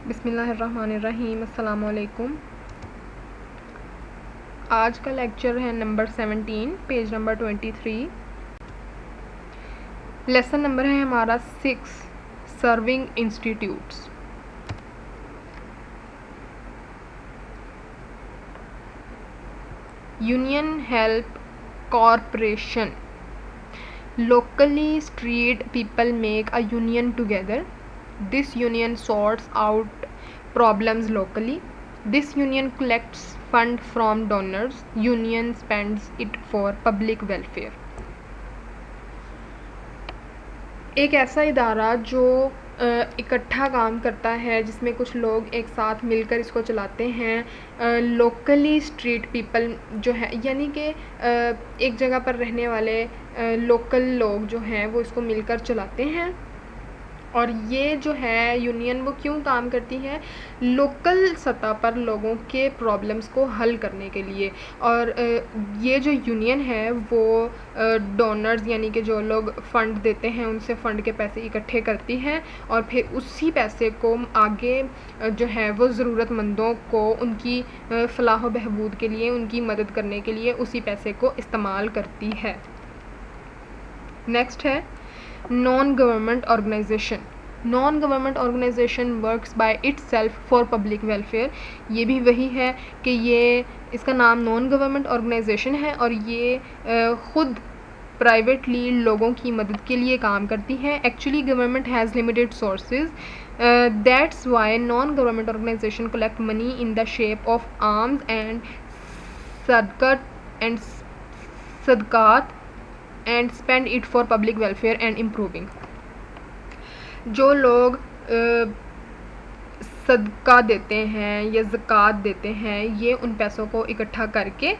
बिस्मिल्लाहिर्रहमानिर्रहीम। अस्सलाम वालेकुम। आज का लेक्चर है number 17, page number 23। Lesson number है हमारा 6, serving institutes. Union help corporation. Locally, street people make a union together. This union sorts out problems locally. This union collects fund from donors. Union spends it for public welfare. एक ऐसा इदारा जो इकट्ठा काम करता है, जिसमें कुछ लोग एक साथ मिलकर इसको चलाते हैं। लोकली स्ट्रीट पीपल जो है, यानी कि एक जगह पर रहने वाले लोकल लोग जो हैं वो इसको मिलकर चलाते हैं। और ये जो है यूनियन वो क्यों काम करती है? लोकल सतह पर लोगों के प्रॉब्लम्स को हल करने के लिए। और ये जो यूनियन है वो डोनर्स यानी कि जो लोग फ़ंड देते हैं उनसे फ़ंड के पैसे इकट्ठे करती है और फिर उसी पैसे को आगे जो है वो ज़रूरतमंदों को उनकी फ़लाह व बहबूद के लिए, उनकी मदद करने के लिए उसी पैसे को इस्तेमाल करती है। नेक्स्ट है non government organisation. Non government organisation works by itself for public welfare. ये भी वही है कि ये इसका नाम नॉन गवर्नमेंट ऑर्गेनाइजेशन है और ये ख़ुद प्राइवेटली लोगों की मदद के लिए काम करती है। Actually government has limited sources, that's why non government organization collect money in the shape of alms and सदकात and spend it for public welfare and improving. जो लोग सदका देते हैं या ज़कात देते हैं, ये उन पैसों को इकट्ठा करके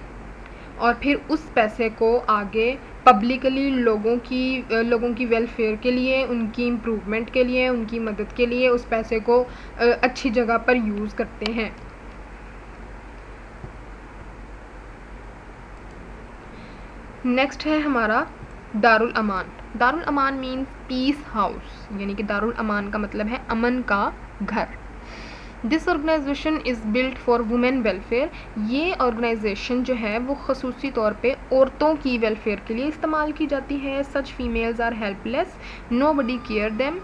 और फिर उस पैसे को आगे पब्लिकली लोगों की वेलफेयर के लिए, उनकी इम्प्रूवमेंट के लिए, उनकी मदद के लिए उस पैसे को अच्छी जगह पर यूज़ करते हैं। नेक्स्ट है हमारा दारुल अमान। दारुल अमान मीन्स पीस हाउस, यानी कि दारुल अमान का मतलब है अमन का घर। This organisation is built for women welfare. ये ऑर्गेनाइजेशन जो है वो खसूसी तौर पे औरतों की वेलफेयर के लिए इस्तेमाल की जाती है। Such females are helpless, nobody care them,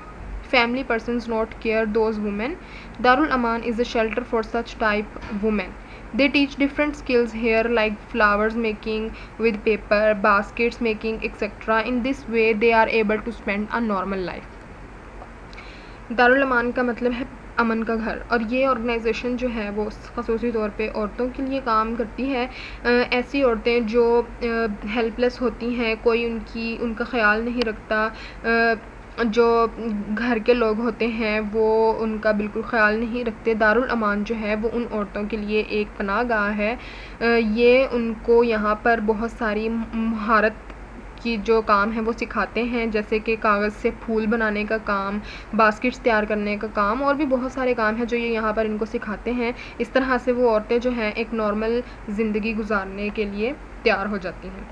family persons not care those women. Darul Aman is a shelter for such type women. They teach different skills here like flowers making with paper, baskets making, etc. In this way they are able to spend a normal life. Darul Aman का मतलब है अमन का घर और ये organisation जो है वो ख़ुसूसी तौर पे औरतों के लिए काम करती है। ऐसी औरतें जो हेल्पलेस होती हैं, कोई उनका ख़्याल नहीं रखता, जो घर के लोग होते हैं वो उनका बिल्कुल ख़्याल नहीं रखते। दारुल अमान जो है वो उन औरतों के लिए एक पनाहगाह है। ये उनको यहाँ पर बहुत सारी महारत की जो काम है वो सिखाते हैं, जैसे कि कागज़ से फूल बनाने का काम, बास्केट्स तैयार करने का काम और भी बहुत सारे काम हैं जो ये यहाँ पर इनको सिखाते हैं। इस तरह से वो औरतें जो हैं एक नॉर्मल ज़िंदगी गुजारने के लिए तैयार हो जाती हैं।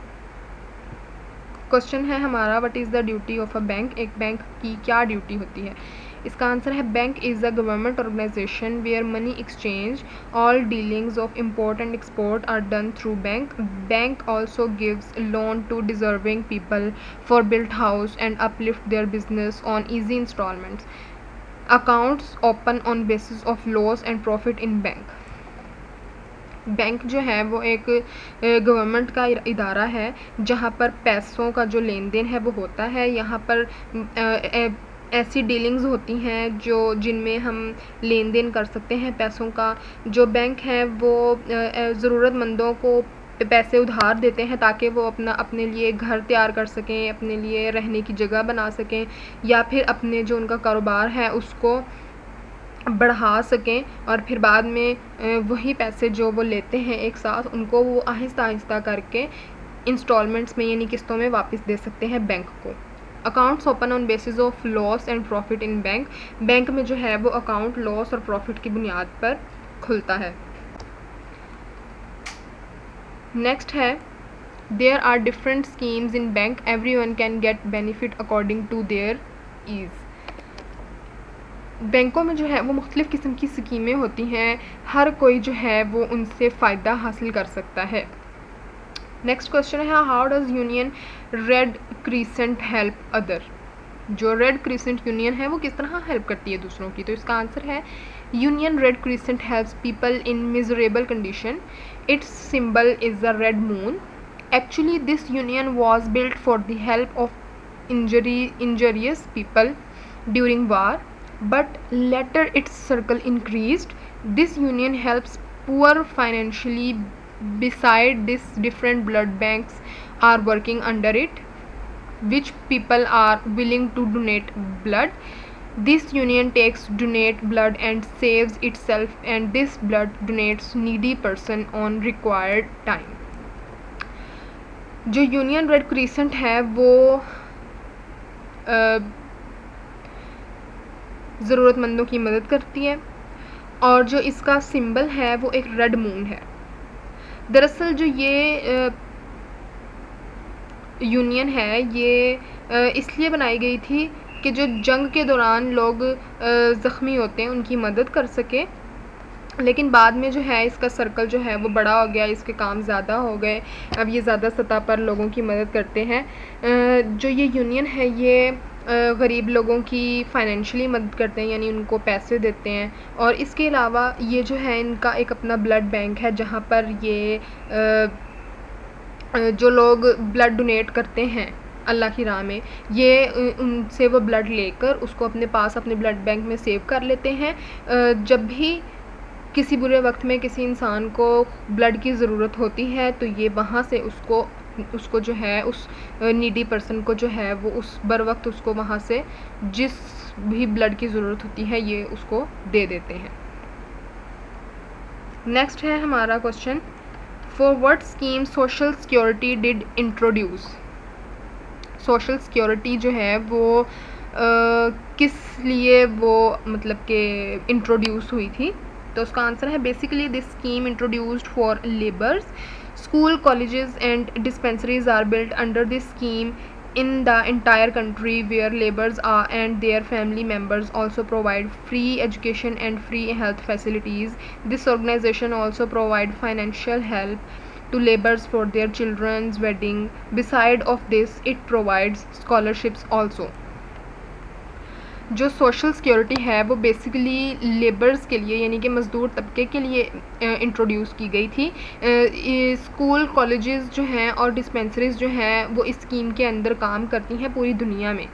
क्वेश्चन है हमारा what is the duty of a bank. एक बैंक की क्या ड्यूटी होती है? इसका आंसर है bank is a government organisation where money exchange all dealings of import and export are done through bank. Bank also gives loan to deserving people for built house and uplift their business on easy instalments. Accounts open on basis of loss and profit in bank. Bank जो है वो एक government का इदारा है जहाँ पर पैसों का जो लेन देन है वो होता है। यहाँ पर ऐसी डीलिंग्स होती हैं जिनमें हम लेन देन कर सकते हैं पैसों का। जो बैंक है वो ज़रूरतमंदों को पैसे उधार देते हैं ताकि वो अपने लिए घर तैयार कर सकें, अपने लिए रहने की जगह बना सकें या फिर अपने जो उनका कारोबार है उसको बढ़ा सकें और फिर बाद में वही पैसे जो वो लेते हैं एक साथ उनको वो आहिस्ता आहिस्ता करके इंस्टॉलमेंट्स में यानी किस्तों में वापस दे सकते हैं बैंक को। Accounts open on basis of loss and profit in bank. Bank में जो है वो अकाउंट लॉस और प्रॉफिट की बुनियाद पर खुलता है। नेक्स्ट है there are different schemes in bank, everyone can get benefit according to their ease. बैंकों में जो है वो मुख्तलिफ़ किस्म की स्कीमें होती हैं, हर कोई जो है वो उनसे फ़ायदा हासिल कर सकता है। नेक्स्ट क्वेश्चन है, how does union red crescent help other? जो रेड क्रीसेंट यूनियन है वो किस तरह हेल्प करती है दूसरों की? तो इसका आंसर है, union red crescent helps people in miserable condition. It's symbol is the red moon. Actually this union was built for the help of injurious people during war, but later its circle increased. This union helps poor financially. Beside this, different blood banks are working under it, which people are willing to donate blood. This union takes donate blood and saves itself, and this blood donates needy person on required time. जो union red crescent है वो ज़रूरतमंदों की मदद करती है, और जो इसका सिंबल है वो एक रेड मून है। दरअसल जो ये यूनियन है ये इसलिए बनाई गई थी कि जो जंग के दौरान लोग ज़ख्मी होते हैं उनकी मदद कर सके, लेकिन बाद में जो है इसका सर्कल जो है वो बड़ा हो गया, इसके काम ज़्यादा हो गए, अब ये ज़्यादा सतह पर लोगों की मदद करते हैं। जो ये यूनियन है ये गरीब लोगों की फ़ाइनेंशियली मदद करते हैं, यानी उनको पैसे देते हैं, और इसके अलावा ये जो है इनका एक अपना ब्लड बैंक है जहाँ पर ये जो लोग ब्लड डोनेट करते हैं अल्लाह की राह में, ये उनसे वो ब्लड लेकर उसको अपने पास अपने ब्लड बैंक में सेव कर लेते हैं। जब भी किसी बुरे वक्त में किसी इंसान को ब्लड की ज़रूरत होती है तो ये वहाँ से उसको जो है उस नीडी पर्सन को जो है वो उस बर वक्त उसको वहाँ से जिस भी ब्लड की ज़रूरत होती है ये उसको दे देते हैं। नेक्स्ट है हमारा question, for what scheme social security did introduce? Social security जो है वो किस लिए वो मतलब कि इंट्रोड्यूस हुई थी? तो उसका आंसर है, basically this scheme introduced for labours. School, colleges and dispensaries are built under this scheme in the entire country, where laborers are and their family members also provide free education and free health facilities. This organization also provide financial help to laborers for their children's wedding. Beside of this, it provides scholarships also. जो social security है वो basically labours के लिए यानी कि मज़दूर तबके के लिए इंट्रोड्यूस की गई थी। स्कूल, कॉलेजेस जो हैं और डिस्पेंसरीज जो हैं वो इस स्कीम के अंदर काम करती हैं पूरी दुनिया में,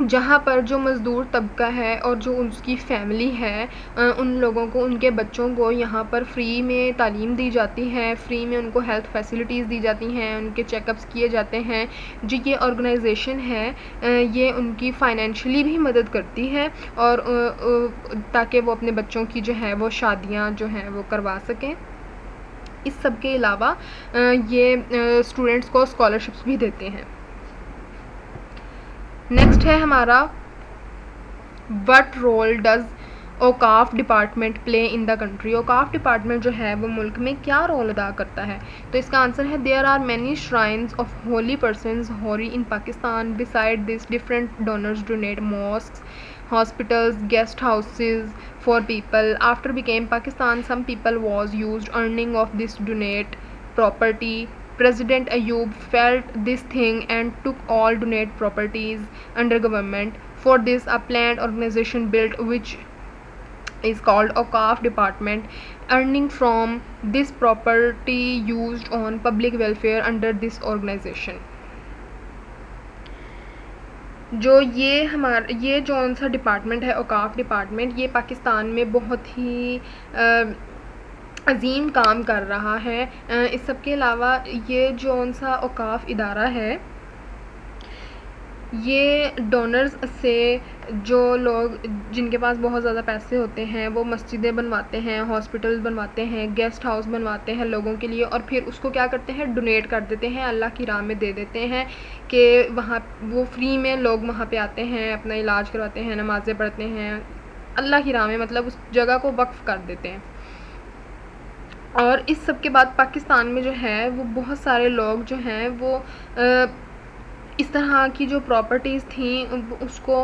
जहाँ पर जो मज़दूर तबका है और जो उसकी फ़ैमिली है उन लोगों को, उनके बच्चों को यहाँ पर फ्री में तालीम दी जाती है, फ्री में उनको हेल्थ फैसिलिटीज़ दी जाती हैं, उनके चेकअप्स किए जाते हैं। जो ये ऑर्गेनाइजेशन है ये उनकी फ़ाइनेंशियली भी मदद करती है और ताकि वो अपने बच्चों की जो है वो शादियाँ जो हैं वो करवा सकें। इस सब के अलावा ये स्टूडेंट्स को स्कॉलरशिप्स भी देते हैं। नेक्स्ट है हमारा, what role does Auqaf department play in the country? Auqaf department जो है वो मुल्क में क्या रोल अदा करता है? तो इसका आंसर है, there are many shrines of holy persons holy in Pakistan. Beside this, different donors donate mosques, hospitals, guest houses for people. After became Pakistan, some people was used earning of this donate property. President Ayub felt this thing and took all donate properties under government. For this, a planned organization built which is called Awqaf Department. Earning from this property used on public welfare under this organization. जो ये जो सा department है औकाफ department, ये पाकिस्तान में बहुत ही अजीम काम कर रहा है। इस सब के अलावा ये जो सा औकाफ इदारा है ये डोनर्स से, जो लोग जिनके पास बहुत ज़्यादा पैसे होते हैं वो मस्जिदें बनवाते हैं, हॉस्पिटल्स बनवाते हैं, गेस्ट हाउस बनवाते हैं लोगों के लिए, और फिर उसको क्या करते हैं, डोनेट कर देते हैं, अल्लाह की राह में दे देते हैं कि वहाँ वो फ्री में लोग वहाँ पे आते हैं, अपना इलाज करवाते हैं, नमाज़ें पढ़ते हैं, अल्लाह की राह में, मतलब उस जगह को वक्फ़ कर देते हैं। और इस सब के बाद पाकिस्तान में जो है वो बहुत सारे लोग जो हैं वो इस तरह की जो प्रॉपर्टीज़ थी उसको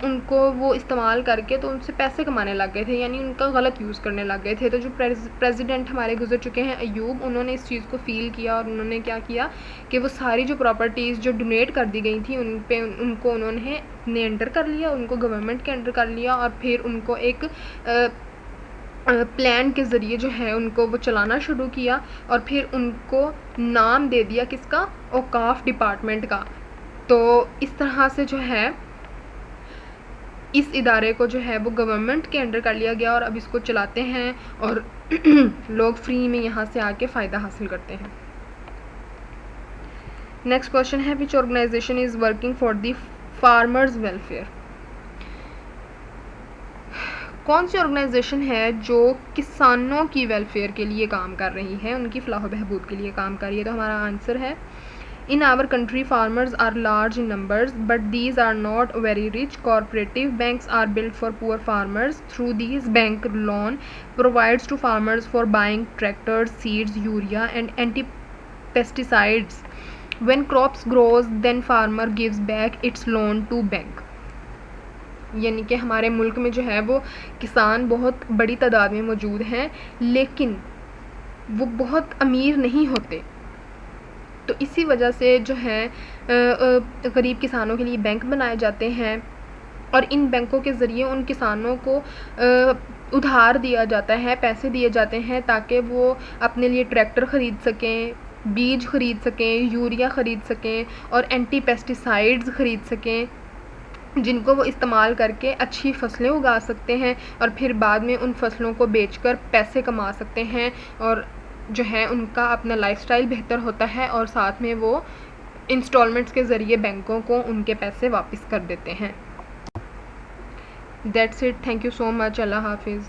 उनको वो इस्तेमाल करके तो उनसे पैसे कमाने लग गए थे, यानी उनका गलत यूज़ करने लग गए थे। तो जो प्रेसिडेंट हमारे गुजर चुके हैं अयूब, उन्होंने इस चीज़ को फ़ील किया और उन्होंने क्या किया कि वो सारी जो प्रॉपर्टीज़ जो डोनेट कर दी गई थी उनको उन्होंने अपने अंडर कर लिया, उनको गवर्नमेंट के अंडर कर लिया और फिर उनको एक प्लान के ज़रिए जो है उनको वो चलाना शुरू किया और फिर उनको नाम दे दिया किसका, औकाफ डिपार्टमेंट का। तो इस तरह से जो है इस इदारे को जो है वो गवर्नमेंट के अंडर कर लिया गया और अब इसको चलाते हैं और लोग फ्री में यहाँ से आके फ़ायदा हासिल करते हैं। नेक्स्ट क्वेश्चन है, which organisation is working for the farmers welfare. कौन सी ऑर्गेनाइजेशन है जो किसानों की वेलफेयर के लिए काम कर रही है, उनकी फलाह बहबूद के लिए काम कर रही है। तो हमारा आंसर है, In our country, farmers are large in numbers, but these are not very rich. Cooperative banks are built for poor farmers. Through these, bank loan provides to farmers for buying tractors, seeds, urea, and anti-pesticides. When crops grows, then farmer gives back its loan to bank. यानी कि हमारे मुल्क में जो है वो किसान बहुत बड़ी तादाद में मौजूद हैं, लेकिन वो बहुत अमीर नहीं होते। तो इसी वजह से जो है गरीब किसानों के लिए बैंक बनाए जाते हैं और इन बैंकों के ज़रिए उन किसानों को उधार दिया जाता है, पैसे दिए जाते हैं ताकि वो अपने लिए ट्रैक्टर ख़रीद सकें, बीज ख़रीद सकें, यूरिया ख़रीद सकें और एंटी पेस्टिसाइड्स ख़रीद सकें, जिनको वो इस्तेमाल करके अच्छी फसलें उगा सकते हैं और फिर बाद में उन फसलों को बेचकर पैसे कमा सकते हैं और जो है उनका अपना लाइफस्टाइल बेहतर होता है और साथ में वो इंस्टॉलमेंट्स के ज़रिए बैंकों को उनके पैसे वापस कर देते हैं। That's it, thank you so much, Allah हाफिज़।